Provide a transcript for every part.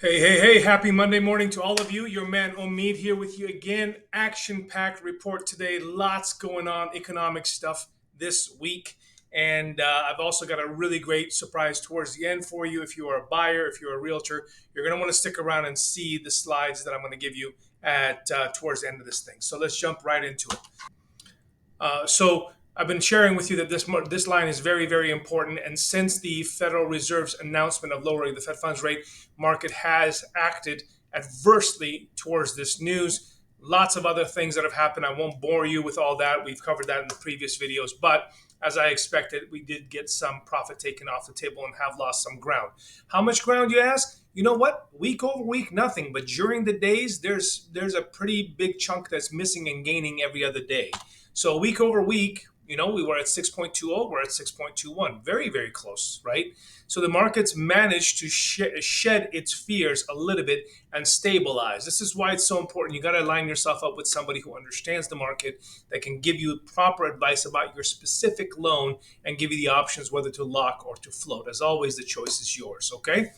Hey, happy Monday morning to all of you. Your man Omid here with you again. Action packed report today. Lots going on, economic stuff this week. And I've also got a really great surprise towards the end for you. If you are a buyer, if you're a realtor, you're going to want to stick around and see the slides that I'm going to give you at towards the end of this thing. So let's jump right into it. So I've been sharing with you that this line is very important. And since the Federal Reserve's announcement of lowering the Fed funds rate, market has acted adversely towards this news. Lots of other things that have happened. I won't bore you with all that. We've covered that in the previous videos. But as I expected, we did get some profit taken off the table and have lost some ground. How much ground, you ask? You know what? Week over week, nothing. But during the days, there's a pretty big chunk that's missing and gaining every other day. So week over week, we were at 6.20, we're at 6.21. Very close, right? So the market's managed to shed its fears a little bit and stabilize. This is why it's so important. You got to line yourself up with somebody who understands the market, that can give you proper advice about your specific loan and give you the options whether to lock or to float. As always, the choice is yours, okay?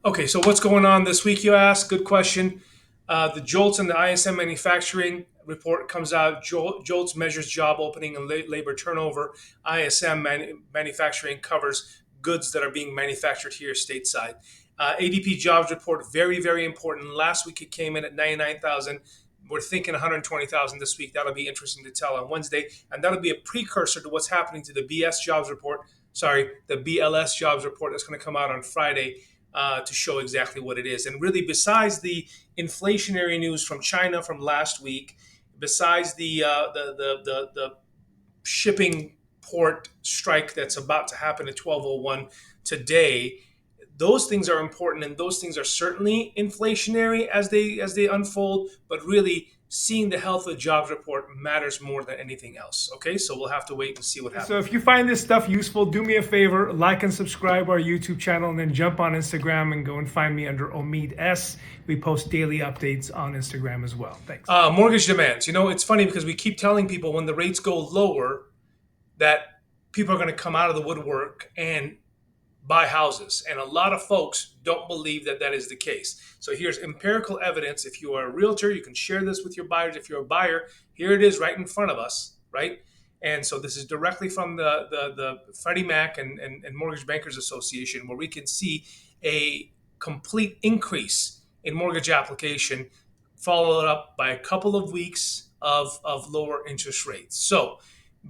Okay, so what's going on this week, you ask? Good question. The JOLTS and the ISM manufacturing report comes out. JOLTS measures job opening and labor turnover. ISM manufacturing covers goods that are being manufactured here stateside. ADP jobs report, very important. Last week it came in at 99,000. We're thinking 120,000 this week. That'll be interesting to tell on Wednesday. And that'll be a precursor to what's happening to the the BLS jobs report that's going to come out on Friday to show exactly what it is. And really, besides the inflationary news from China from last week, besides the shipping port strike that's about to happen at 12:01 today, those things are important, and those things are certainly inflationary as they unfold. But really, seeing the health of the jobs report matters more than anything else. Okay, so we'll have to wait and see what happens. So if you find this stuff useful, do me a favor, like and subscribe our YouTube channel, and then jump on Instagram and go and find me under Omid S. We post daily updates on Instagram as well. Thanks. Mortgage demands. It's funny because we keep telling people when the rates go lower that people are going to come out of the woodwork and buy houses. And a lot of folks don't believe that that is the case. So here's empirical evidence. If you are a realtor, you can share this with your buyers. If you're a buyer, here it is right in front of us, right? And so this is directly from the Freddie Mac and Mortgage Bankers Association, where we can see a complete increase in mortgage application, followed up by a couple of weeks of lower interest rates. So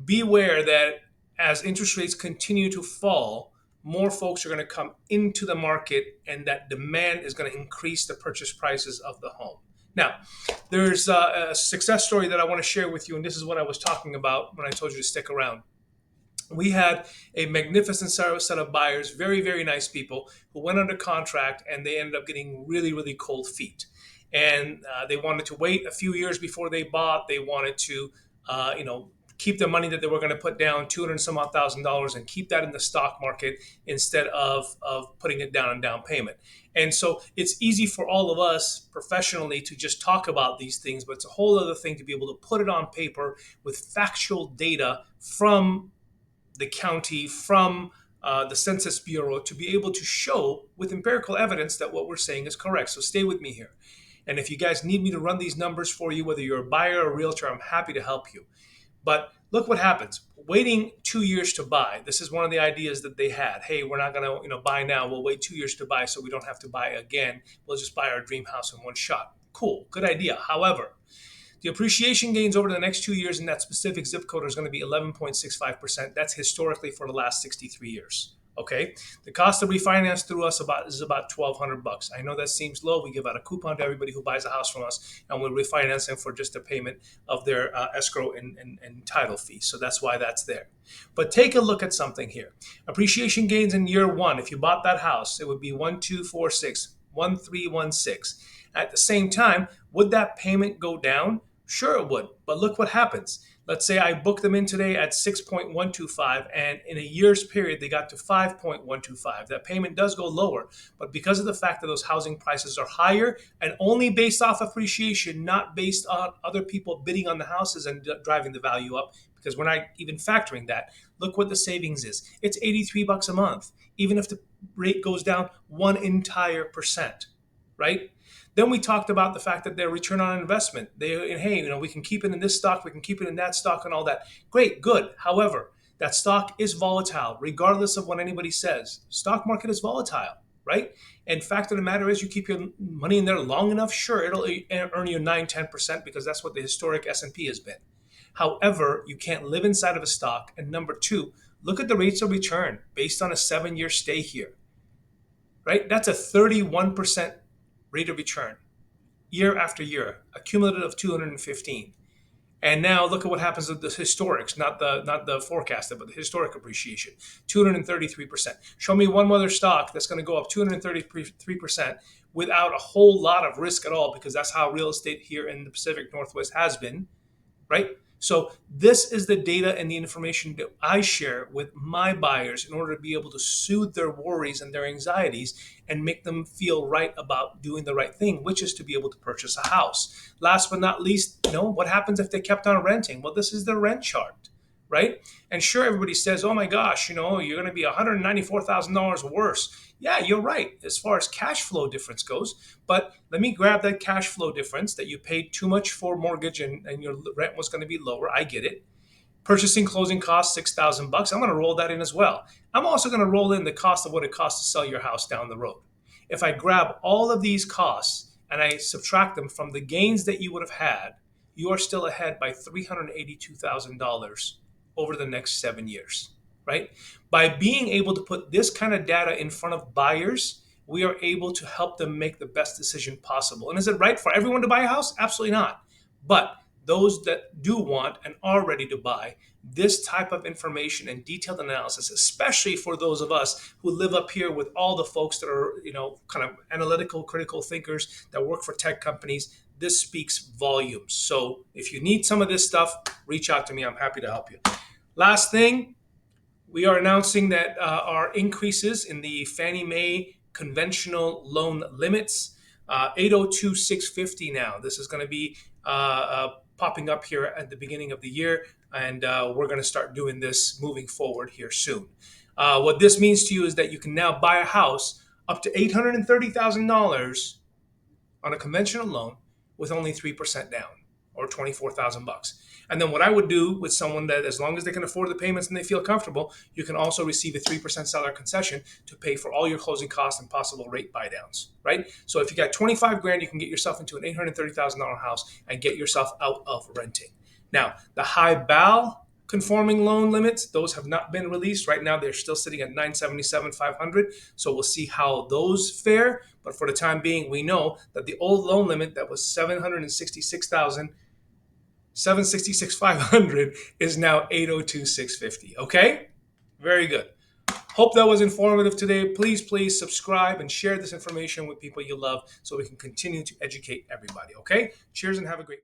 beware that as interest rates continue to fall, more folks are going to come into the market, and that demand is going to increase the purchase prices of the home. Now, there's a success story that I want to share with you, and this is what I was talking about when I told you to stick around. We had a magnificent set of buyers, very nice people, who went under contract, and they ended up getting really cold feet. And they wanted to wait a few years before they bought. They wanted to, keep the money that they were going to put down, 200 and some odd $1,000, and keep that in the stock market instead of putting it down in down payment. And so it's easy for all of us professionally to just talk about these things, but it's a whole other thing to be able to put it on paper with factual data from the county, from the Census Bureau, to be able to show with empirical evidence that what we're saying is correct. So stay with me here. And if you guys need me to run these numbers for you, whether you're a buyer or a realtor, I'm happy to help you. But look what happens. Waiting 2 years to buy. This is one of the ideas that they had. Hey, we're not going to buy now. We'll wait 2 years to buy so we don't have to buy again. We'll just buy our dream house in one shot. Cool. Good idea. However, the appreciation gains over the next 2 years in that specific zip code is going to be 11.65%. That's historically for the last 63 years. Okay, the cost of refinance through us is about $1,200. I know that seems low. We give out a coupon to everybody who buys a house from us, and we'll refinance them for just a payment of their escrow and title fee. So that's why that's there. But take a look at something here. Appreciation gains in year one. If you bought that house, it would be 1,246, 1,316. At the same time, would that payment go down? Sure, it would. But look what happens. Let's say I booked them in today at 6.125, and in a year's period, they got to 5.125. That payment does go lower, but because of the fact that those housing prices are higher and only based off appreciation, not based on other people bidding on the houses and driving the value up, because we're not even factoring that. Look what the savings is. It's $83 a month. Even if the rate goes down 1 entire %, right? Then we talked about the fact that their return on investment. Hey, we can keep it in this stock, we can keep it in that stock, and all that. Great, good. However, that stock is volatile, regardless of what anybody says. Stock market is volatile, right? And fact of the matter is, you keep your money in there long enough, sure, it'll earn you 9-10% because that's what the historic S&P has been. However, you can't live inside of a stock. And number two, look at the rates of return based on a 7-year stay here, right? That's a 31% rate of return year after year, a cumulative of 215. And now look at what happens with the historics, not the forecasted, but the historic appreciation, 233%. Show me one other stock that's going to go up 233% without a whole lot of risk at all, because that's how real estate here in the Pacific Northwest has been, right? So this is the data and the information that I share with my buyers in order to be able to soothe their worries and their anxieties and make them feel right about doing the right thing, which is to be able to purchase a house. Last but not least, what happens if they kept on renting? Well, this is the rent chart, right? And sure, everybody says, oh my gosh, you're going to be $194,000 worse. Yeah, you're right as far as cash flow difference goes. But let me grab that cash flow difference that you paid too much for mortgage and your rent was going to be lower. I get it. Purchasing closing costs, $6,000. I'm going to roll that in as well. I'm also going to roll in the cost of what it costs to sell your house down the road. If I grab all of these costs and I subtract them from the gains that you would have had, you are still ahead by $382,000 over the next 7 years, right? By being able to put this kind of data in front of buyers, we are able to help them make the best decision possible. And is it right for everyone to buy a house? Absolutely not. But those that do want and are ready to buy, this type of information and detailed analysis, especially for those of us who live up here with all the folks that are, kind of analytical, critical thinkers that work for tech companies, this speaks volumes. So if you need some of this stuff, reach out to me. I'm happy to help you. Last thing, we are announcing that our increases in the Fannie Mae conventional loan limits, 802,650 now. This is going to be popping up here at the beginning of the year, and we're going to start doing this moving forward here soon. What this means to you is that you can now buy a house up to $830,000 on a conventional loan with only 3% down, or 24,000 bucks. And then what I would do with someone that, as long as they can afford the payments and they feel comfortable, you can also receive a 3% seller concession to pay for all your closing costs and possible rate buy downs, right? So if you got 25 grand, you can get yourself into an $830,000 house and get yourself out of renting. Now, the high BAL conforming loan limits, those have not been released. Right now, they're still sitting at 977,500. So we'll see how those fare. But for the time being, we know that the old loan limit that was 766,500 is now 802,650. Okay? Very good. Hope that was informative today. Please subscribe and share this information with people you love so we can continue to educate everybody. Okay? Cheers and have a great